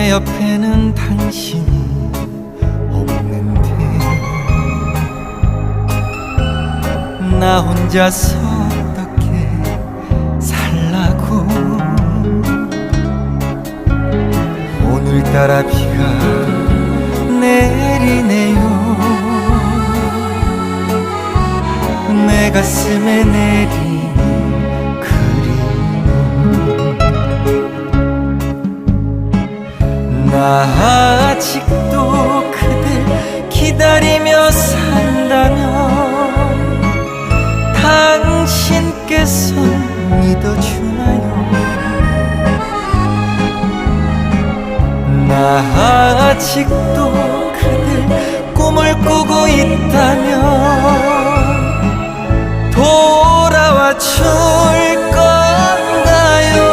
내 옆에는 당신이 없는데 나 혼자서 어떻게 살라고. 오늘따라 비가 내리네요. 내 가슴에 내린 그리움. 나 아직도 그댈 기다리며 산다면 당신께서 믿어주나요? 나 아직도 그댈 꿈을 꾸고 있다면 돌아와 줄 건가요?